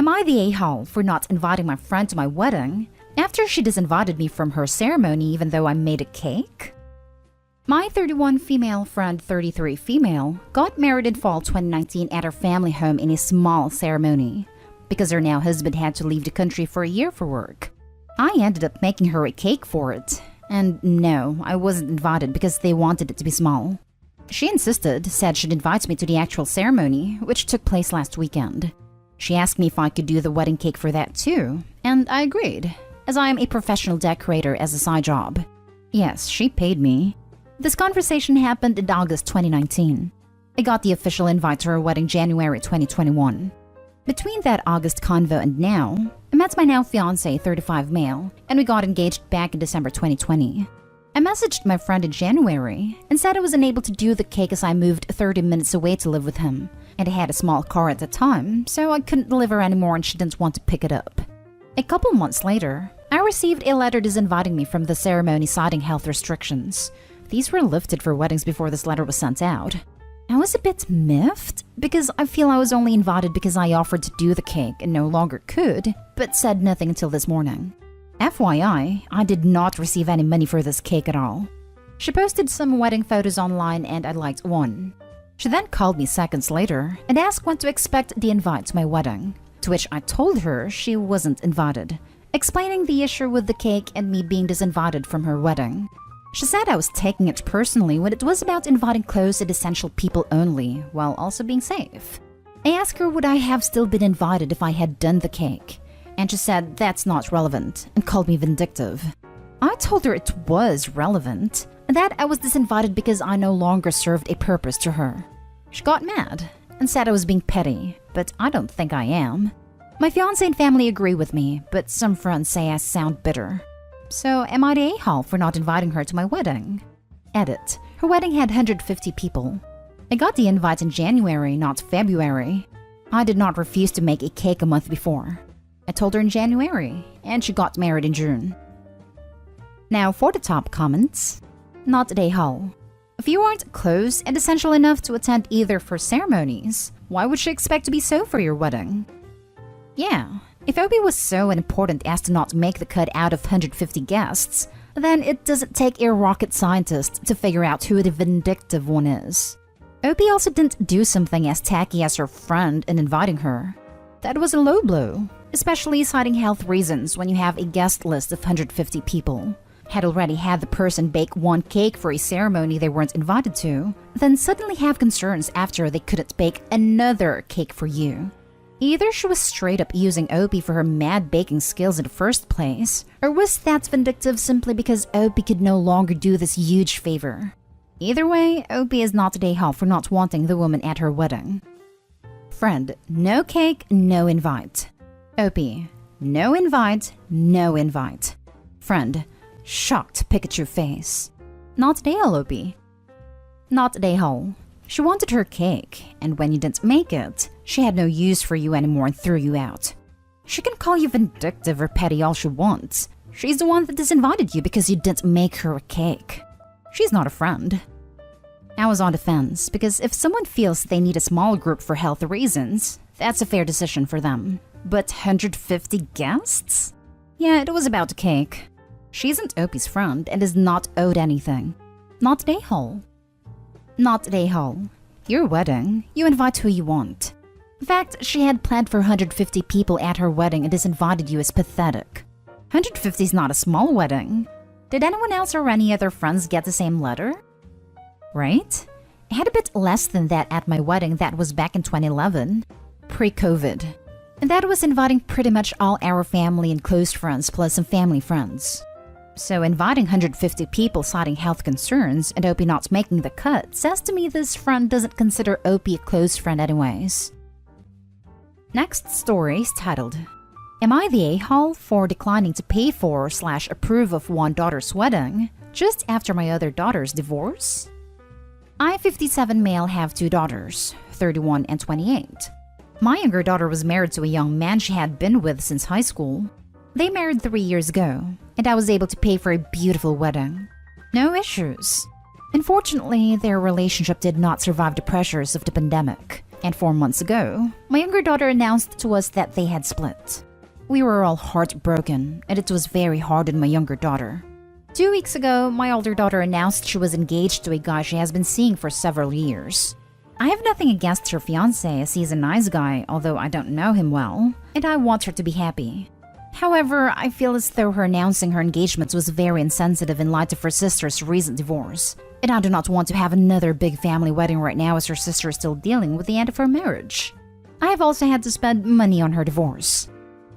I the a-hole for not inviting my friend to my wedding after she disinvited me from her ceremony even though I made a cake? My 31 female friend 33 female got married in fall 2019 at her family home in a small ceremony because her now husband had to leave the country for a year for work. I ended up making her a cake for it. And no, I wasn't invited because they wanted it to be small. She insisted, said she'd invite me to the actual ceremony, which took place last weekend. She asked me if I could do the wedding cake for that too, and I agreed, as I am a professional decorator as a side job. Yes, she paid me. This conversation happened in August 2019. I got the official invite to her wedding January 2021. Between that August convo and now, I met my now fiancé, 35 male, and we got engaged back in December 2020. I messaged my friend in January and said I was unable to do the cake as I moved 30 minutes away to live with him, and I had a small car at the time, so I couldn't deliver anymore and she didn't want to pick it up. A couple months later, I received a letter disinviting me from the ceremony citing health restrictions. These were lifted for weddings before this letter was sent out. I was a bit miffed because I feel I was only invited because I offered to do the cake and no longer could, but said nothing until this morning. FYI, I did not receive any money for this cake at all. She posted some wedding photos online and I liked one. She then called me seconds later and asked when to expect the invite to my wedding, to which I told her she wasn't invited, explaining the issue with the cake and me being disinvited from her wedding. She said I was taking it personally when it was about inviting close and essential people only, while also being safe. I asked her would I have still been invited if I had done the cake, and she said that's not relevant and called me vindictive. I told her it was relevant, and that I was disinvited because I no longer served a purpose to her. She got mad and said I was being petty, but I don't think I am. My fiancé and family agree with me, but some friends say I sound bitter. So, am I the a-hole for not inviting her to my wedding? Edit. Her wedding had 150 people. I got the invite in January, not February. I did not refuse to make a cake a month before. I told her in January, and she got married in June. Now for the top comments. Not the a-hole. If you aren't close and essential enough to attend either for ceremonies, why would she expect to be so for your wedding? Yeah. If Opie was so important as to not make the cut out of 150 guests, then it doesn't take a rocket scientist to figure out who the vindictive one is. Opie also didn't do something as tacky as her friend in inviting her. That was a low blow, especially citing health reasons when you have a guest list of 150 people. Had already had the person bake one cake for a ceremony they weren't invited to, then suddenly have concerns after they couldn't bake another cake for you. Either she was straight up using Opie for her mad baking skills in the first place, or was that vindictive simply because Opie could no longer do this huge favor. Either way, Opie is not the a-hole for not wanting the woman at her wedding. Friend, no cake, no invite. Opie, no invite, no invite. Friend, shocked Pikachu face. Not the a-hole, Opie. Not the a-hole. She wanted her cake, and when you didn't make it, she had no use for you anymore and threw you out. She can call you vindictive or petty all she wants. She's the one that disinvited you because you didn't make her a cake. She's not a friend. I was on the fence because if someone feels they need a small group for health reasons, that's a fair decision for them. But 150 guests? Yeah, it was about the cake. She isn't Opie's friend and is not owed anything. Not the a-hole. Not the a-hole. Your wedding, you invite who you want. In fact, she had planned for 150 people at her wedding and disinvited you as pathetic. 150 is not a small wedding. Did anyone else or any other friends get the same letter? Right? I had a bit less than that at my wedding that was back in 2011, pre-COVID. And that was inviting pretty much all our family and close friends plus some family friends. So inviting 150 people citing health concerns and Opie not making the cut says to me this friend doesn't consider Opie a close friend anyways. Next story is titled, Am I the a-hole for declining to pay for / approve of one daughter's wedding just after my other daughter's divorce? I, 57 male, have two daughters, 31 and 28. My younger daughter was married to a young man she had been with since high school. They married 3 years ago, and I was able to pay for a beautiful wedding. No issues. Unfortunately, their relationship did not survive the pressures of the pandemic, And 4 months ago, my younger daughter announced to us that they had split. We were all heartbroken, and it was very hard on my younger daughter. 2 weeks ago, my older daughter announced she was engaged to a guy she has been seeing for several years. I have nothing against her fiancé as he's a nice guy, although I don't know him well, and I want her to be happy. However, I feel as though her announcing her engagement was very insensitive in light of her sister's recent divorce, and I do not want to have another big family wedding right now as her sister is still dealing with the end of her marriage. I have also had to spend money on her divorce.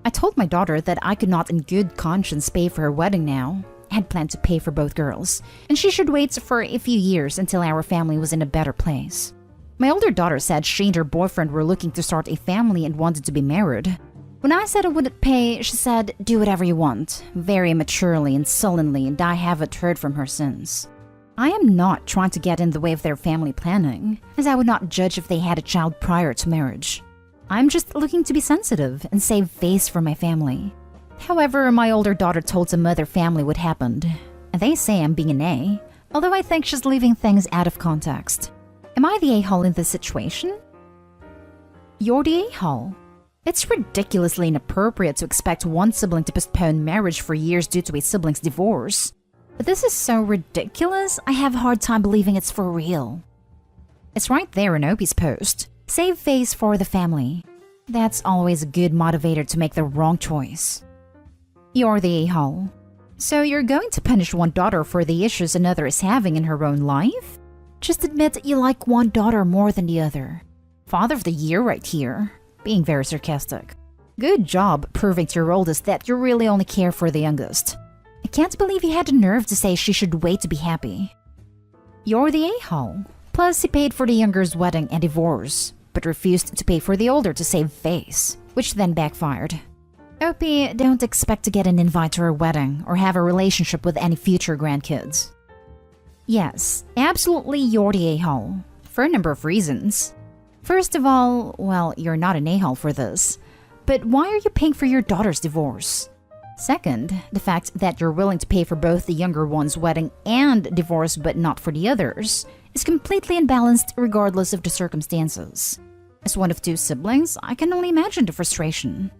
I told my daughter that I could not in good conscience pay for her wedding now. I had planned to pay for both girls, and she should wait for a few years until our family was in a better place. My older daughter said she and her boyfriend were looking to start a family and wanted to be married. When I said I wouldn't pay, she said, "Do whatever you want," very immaturely and sullenly, and I haven't heard from her since. I am not trying to get in the way of their family planning, as I would not judge if they had a child prior to marriage. I'm just looking to be sensitive and save face for my family. However, my older daughter told some other family what happened, and they say I'm being an A, although I think she's leaving things out of context. Am I the a-hole in this situation? You're the a-hole. It's ridiculously inappropriate to expect one sibling to postpone marriage for years due to a sibling's divorce. But this is so ridiculous, I have a hard time believing it's for real. It's right there in Opie's post. Save face for the family. That's always a good motivator to make the wrong choice. You're the a-hole. So you're going to punish one daughter for the issues another is having in her own life? Just admit you like one daughter more than the other. Father of the year right here. Being very sarcastic. Good job proving to your oldest that you really only care for the youngest. I can't believe you had the nerve to say she should wait to be happy. You're the a-hole. Plus, he paid for the younger's wedding and divorce, but refused to pay for the older to save face, which then backfired. Opie, don't expect to get an invite to her wedding or have a relationship with any future grandkids. Yes, absolutely you're the a-hole, for a number of reasons. First of all, well, you're not an a-hole for this, but why are you paying for your daughter's divorce? Second, the fact that you're willing to pay for both the younger one's wedding and divorce but not for the others is completely unbalanced regardless of the circumstances. As one of two siblings, I can only imagine the frustration.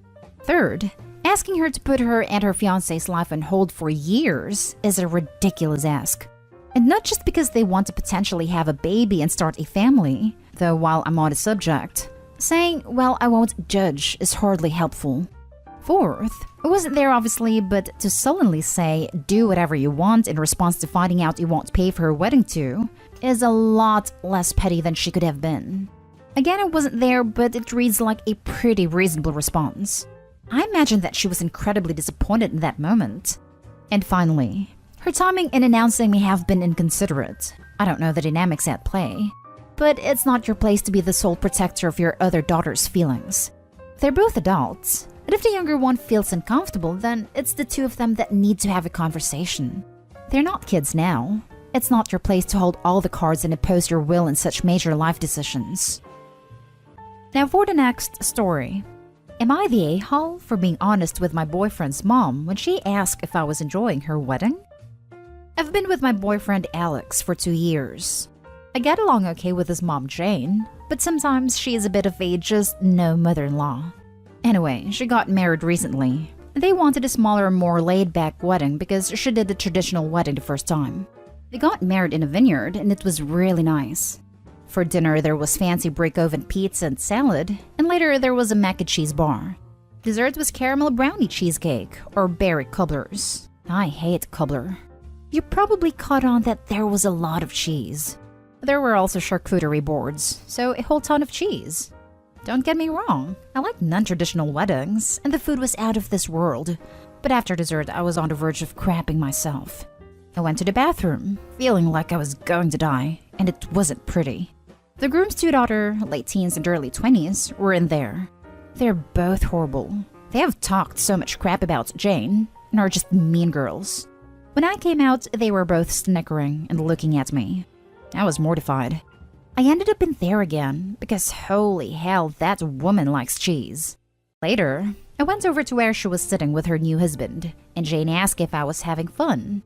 Third, asking her to put her and her fiancé's life on hold for years is a ridiculous ask. And not just because they want to potentially have a baby and start a family, though while I'm on the subject, saying, "Well, I won't judge" is hardly helpful. Fourth, it wasn't there obviously, but to sullenly say, "Do whatever you want" in response to finding out you won't pay for her wedding too, is a lot less petty than she could have been. Again, it wasn't there, but it reads like a pretty reasonable response. I imagine that she was incredibly disappointed in that moment. And finally, her timing in announcing may have been inconsiderate. I don't know the dynamics at play. But it's not your place to be the sole protector of your other daughter's feelings. They're both adults, and if the younger one feels uncomfortable, then it's the two of them that need to have a conversation. They're not kids now. It's not your place to hold all the cards and impose your will in such major life decisions. Now for the next story. Am I the a-hole for being honest with my boyfriend's mom when she asked if I was enjoying her wedding? I've been with my boyfriend Alex for 2 years. I get along okay with his mom Jane, but sometimes she is a bit of a just no mother-in-law. Anyway, she got married recently. They wanted a smaller, more laid-back wedding because she did the traditional wedding the first time. They got married in a vineyard and it was really nice. For dinner there was fancy brick oven pizza and salad, and later there was a mac and cheese bar. Dessert was caramel brownie cheesecake or berry cobblers. I hate cobbler. You probably caught on that there was a lot of cheese. There were also charcuterie boards, so a whole ton of cheese. Don't get me wrong, I like non-traditional weddings, and the food was out of this world. But after dessert, I was on the verge of crapping myself. I went to the bathroom, feeling like I was going to die, and it wasn't pretty. The groom's two daughters, late teens and early 20s, were in there. They're both horrible. They have talked so much crap about Jane, and are just mean girls. When I came out, they were both snickering and looking at me. I was mortified. I ended up in there again, because holy hell, that woman likes cheese. Later, I went over to where she was sitting with her new husband, and Jane asked if I was having fun.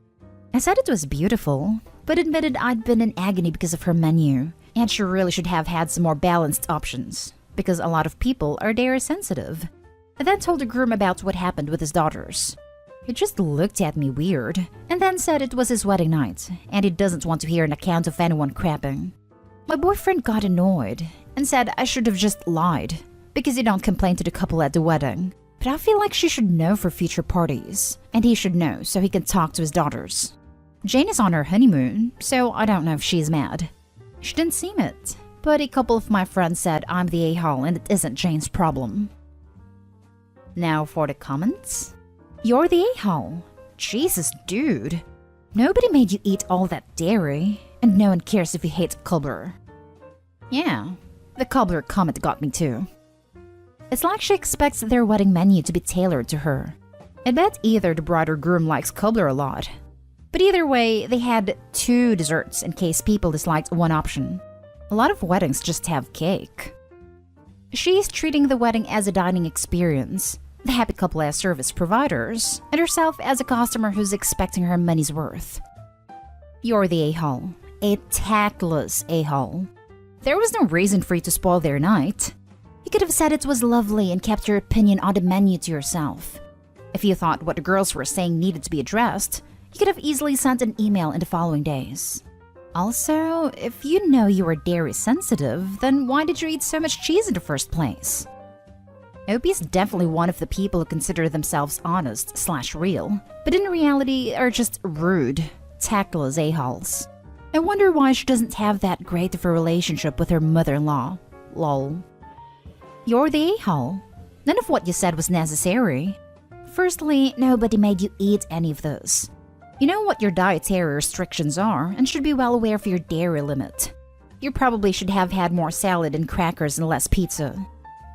I said it was beautiful, but admitted I'd been in agony because of her menu, And she really should have had some more balanced options, because a lot of people are dairy sensitive. I then told the groom about what happened with his daughters. He just looked at me weird, and then said it was his wedding night, and he doesn't want to hear an account of anyone crapping. My boyfriend got annoyed, and said I should have just lied, because you don't complain to the couple at the wedding. But I feel like she should know for future parties, and he should know so he can talk to his daughters. Jane is on her honeymoon, so I don't know if she's mad. She didn't seem it, but a couple of my friends said I'm the a-hole and it isn't Jane's problem. Now for the comments. You're the a-hole. Jesus, dude. Nobody made you eat all that dairy, and no one cares if you hate cobbler. Yeah, the cobbler comment got me too. It's like she expects their wedding menu to be tailored to her. I bet either the bride or groom likes cobbler a lot. But either way, they had 2 desserts in case people disliked one option. A lot of weddings just have cake. She's treating the wedding as a dining experience, the happy couple as service providers, and herself as a customer who's expecting her money's worth. You're the a-hole. A tactless a-hole. There was no reason for you to spoil their night. You could have said it was lovely and kept your opinion on the menu to yourself. If you thought what the girls were saying needed to be addressed, you could have easily sent an email in the following days. Also, if you know you were dairy sensitive, then why did you eat so much cheese in the first place? Opie's definitely one of the people who consider themselves honest/real, but in reality are just rude, tactless a-holes. I wonder why she doesn't have that great of a relationship with her mother-in-law. Lol. You're the a-hole. None of what you said was necessary. Firstly, nobody made you eat any of this. You know what your dietary restrictions are and should be well aware of your dairy limit. You probably should have had more salad and crackers and less pizza.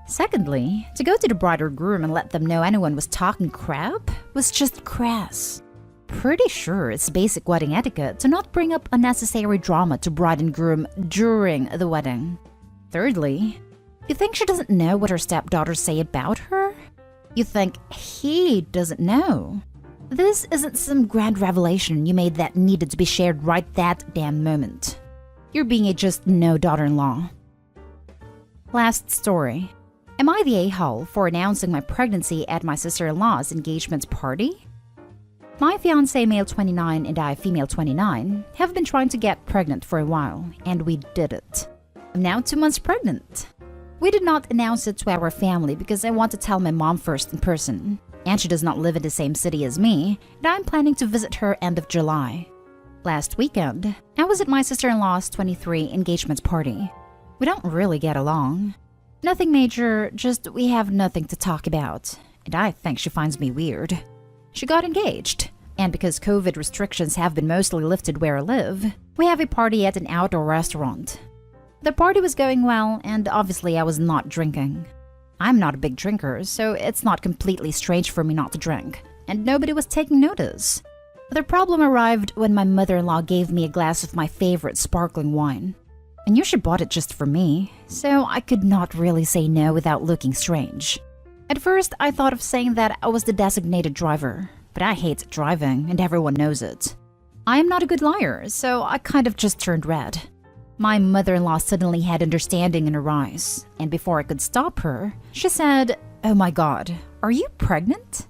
Secondly, to go to the bride or groom and let them know anyone was talking crap was just crass. Pretty sure it's basic wedding etiquette to not bring up unnecessary drama to bride and groom during the wedding. Thirdly, you think she doesn't know what her stepdaughters say about her? You think he doesn't know? This isn't some grand revelation you made that needed to be shared right that damn moment. You're being a just no daughter-in-law. Last story. Am I the a-hole for announcing my pregnancy at my sister-in-law's engagement party? My fiancé, male 29, and I, female 29, have been trying to get pregnant for a while, and we did it. I'm now 2 months pregnant. We did not announce it to our family because I want to tell my mom first in person, and she does not live in the same city as me, and I'm planning to visit her end of July. Last weekend, I was at my sister-in-law's 23 engagement party. We don't really get along. Nothing major, just we have nothing to talk about, and I think she finds me weird. She got engaged, and because COVID restrictions have been mostly lifted where I live, we have a party at an outdoor restaurant. The party was going well, and obviously I was not drinking. I'm not a big drinker, so it's not completely strange for me not to drink, and nobody was taking notice. The problem arrived when my mother-in-law gave me a glass of my favorite sparkling wine. I knew she bought it just for me, so I could not really say no without looking strange. At first, I thought of saying that I was the designated driver, but I hate driving, and everyone knows it. I am not a good liar, so I kind of just turned red. My mother-in-law suddenly had understanding in her eyes, and before I could stop her, she said, "Oh my God, are you pregnant?"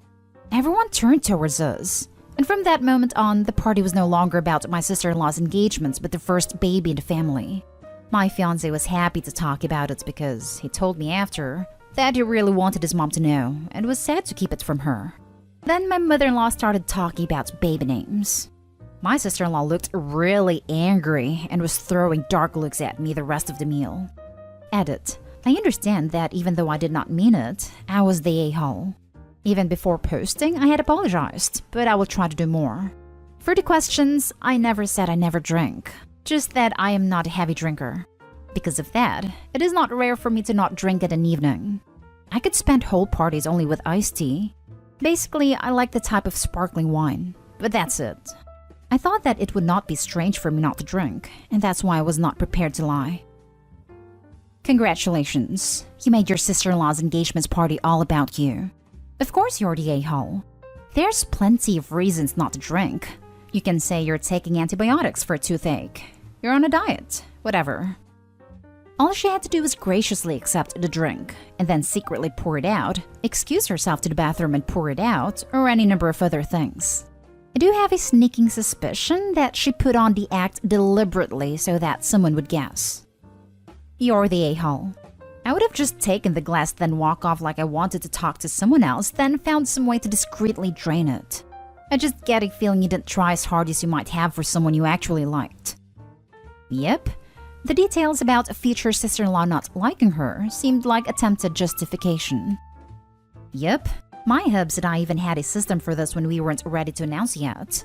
Everyone turned towards us, and from that moment on, the party was no longer about my sister-in-law's engagements but the first baby in the family. My fiancé was happy to talk about it because he told me after that he really wanted his mom to know and was sad to keep it from her. Then my mother-in-law started talking about baby names. My sister-in-law looked really angry and was throwing dark looks at me the rest of the meal. Edit. I understand that even though I did not mean it, I was the a-hole. Even before posting, I had apologized, but I will try to do more. For the questions, I never said I never drink, just that I am not a heavy drinker. Because of that, it is not rare for me to not drink at an evening. I could spend whole parties only with iced tea. Basically, I like the type of sparkling wine, but that's it. I thought that it would not be strange for me not to drink, and that's why I was not prepared to lie. Congratulations, you made your sister-in-law's engagement party all about you. Of course you're the a-hole. There's plenty of reasons not to drink. You can say you're taking antibiotics for a toothache. You're on a diet, whatever. All she had to do was graciously accept the drink, and then secretly pour it out, excuse herself to the bathroom and pour it out, or any number of other things. I do have a sneaking suspicion that she put on the act deliberately so that someone would guess. You're the a-hole. I would have just taken the glass, then walk off like I wanted to talk to someone else, then found some way to discreetly drain it. I just get a feeling you didn't try as hard as you might have for someone you actually liked. Yep. The details about a future sister-in-law not liking her seemed like attempted justification. Yep. My hubs and I even had a system for this when we weren't ready to announce yet.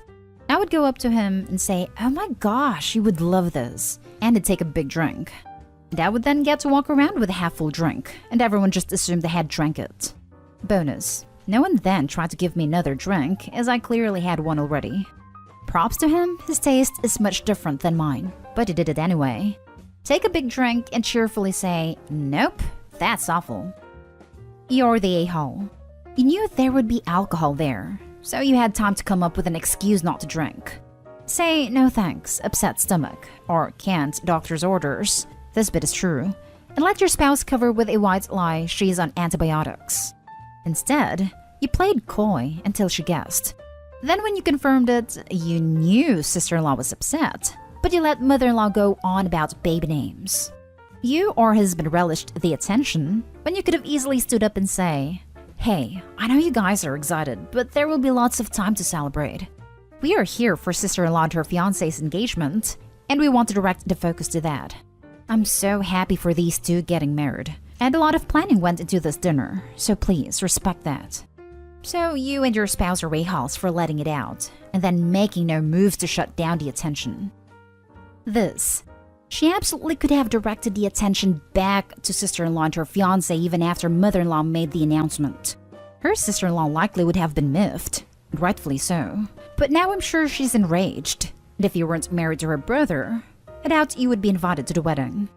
I would go up to him and say, "Oh my gosh, you would love this," and he'd take a big drink. And I would then get to walk around with a half-full drink, and everyone just assumed they had drank it. Bonus. No one then tried to give me another drink, as I clearly had one already. Props to him, his taste is much different than mine, but he did it anyway. Take a big drink and cheerfully say, "Nope, that's awful." You're the a-hole. You knew there would be alcohol there, so you had time to come up with an excuse not to drink. Say, "No thanks, upset stomach," or "Can't, doctor's orders." This bit is true. And let your spouse cover with a white lie she's on antibiotics. Instead, you played coy until she guessed. Then when you confirmed it, you knew sister-in-law was upset, but you let mother-in-law go on about baby names. You or husband relished the attention when you could have easily stood up and say, "Hey, I know you guys are excited, but there will be lots of time to celebrate. We are here for sister-in-law and her fiancé's engagement, and we want to direct the focus to that. I'm so happy for these two getting married, and a lot of planning went into this dinner, so please respect that." So you and your spouse are a-holes for letting it out, and then making no moves to shut down the attention. She absolutely could have directed the attention back to sister-in-law and her fiancé even after mother-in-law made the announcement. Her sister-in-law likely would have been miffed, and rightfully so, but now I'm sure she's enraged, and if you weren't married to her brother, I doubt you would be invited to the wedding.